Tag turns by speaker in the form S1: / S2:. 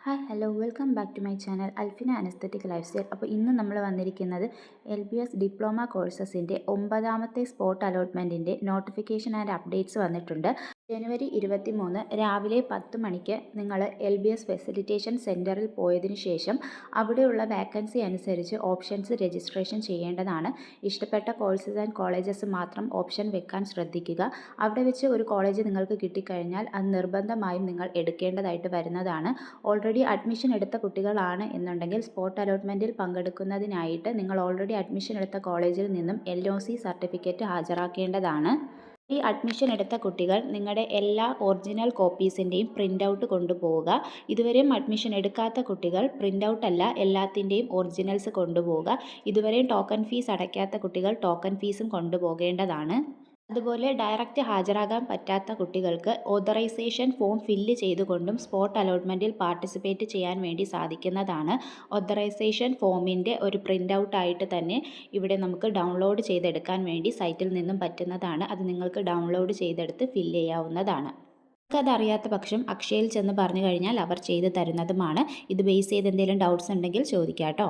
S1: Hi hello welcome back to my channel Alfina an aesthetic lifestyle. അപ്പോൾ ഇന്ന് നമ്മൾ വന്നിരിക്കുന്നത് LBS ഡിപ്ലോമ കോഴ്സസിൻ്റെ 9ാമത്തെ സ്പോട്ട് അലോട്ട്മെൻറ്റിൻ്റെ നോട്ടിഫിക്കേഷൻ ആൻഡ് അപ്ഡേറ്റ്സ് വന്നിട്ടുണ്ട്. ജനുവരി 23 രാവിലെ 10 മണിക്ക് നിങ്ങൾ LBS ഫെസിലിറ്റേഷൻ സെൻറ്ററിൽ പോയതിനു ശേഷം അവിടെയുള്ള വാക്കൻസി അനുസരിച്ച് ഓപ്ഷൻസ് രജിസ്ട്രേഷൻ ചെയ്യേണ്ടതാണ്. ഇഷ്ടപ്പെട്ട കോഴ്സസ് ആൻഡ് കോളേജസ് മാത്രം ഓപ്ഷൻ വെക്കാൻ ശ്രദ്ധിക്കുക. അവിടെ വെച്ച് ഒരു കോളേജ് നിങ്ങൾക്ക് കിട്ടിക്കഴിഞ്ഞാൽ അത് നിർബന്ധമായും നിങ്ങൾ എടുക്കേണ്ടതായിട്ട് വരുന്നതാണ്. ഓൾറെഡി അഡ്മിഷൻ എടുത്ത കുട്ടികളാണ് എന്നുണ്ടെങ്കിൽ സ്പോട്ട് അലോട്ട്മെൻറ്റിൽ പങ്കെടുക്കുന്നതിനായിട്ട് നിങ്ങൾ ഓൾറെഡി അഡ്മിഷൻ എടുത്ത കോളേജിൽ നിന്നും LOC സർട്ടിഫിക്കറ്റ് ഹാജരാക്കേണ്ടതാണ്. ഈ അഡ്മിഷൻ എടുത്ത കുട്ടികൾ നിങ്ങളുടെ എല്ലാ ഒറിജിനൽ കോപ്പീസിൻ്റെയും പ്രിൻ്റ് ഔട്ട് കൊണ്ടുപോവുക. ഇതുവരെയും അഡ്മിഷൻ എടുക്കാത്ത കുട്ടികൾ പ്രിൻ്റ് ഔട്ട് അല്ല എല്ലാത്തിൻ്റെയും ഒറിജിനൽസ് കൊണ്ടുപോവുക. ഇതുവരെയും ടോക്കൺ ഫീസ് അടയ്ക്കാത്ത കുട്ടികൾ ടോക്കൺ ഫീസും കൊണ്ടുപോകേണ്ടതാണ്. അതുപോലെ ഡയറക്റ്റ് ഹാജരാകാൻ പറ്റാത്ത കുട്ടികൾക്ക് ഓതറൈസേഷൻ ഫോം ഫില്ല് ചെയ്തുകൊണ്ടും സ്പോട്ട് അലോട്ട്മെൻറ്റിൽ പാർട്ടിസിപ്പേറ്റ് ചെയ്യാൻ വേണ്ടി സാധിക്കുന്നതാണ്. ഓതറൈസേഷൻ ഫോമിൻ്റെ ഒരു പ്രിൻ്റ് ഔട്ടായിട്ട് തന്നെ ഇവിടെ നമുക്ക് ഡൗൺലോഡ് ചെയ്തെടുക്കാൻ വേണ്ടി സൈറ്റിൽ നിന്നും പറ്റുന്നതാണ്. അത് നിങ്ങൾക്ക് ഡൗൺലോഡ് ചെയ്തെടുത്ത് ഫില്ല് ചെയ്യാവുന്നതാണ്. നിങ്ങൾക്കതറിയാത്ത പക്ഷം അക്ഷയയിൽ ചെന്ന് പറഞ്ഞു കഴിഞ്ഞാൽ അവർ ചെയ്തു തരുന്നതുമാണ്. ഇത് ബേസ് ചെയ്ത് എന്തെങ്കിലും ഡൗട്ട്സ് ഉണ്ടെങ്കിൽ ചോദിക്കാം കേട്ടോ.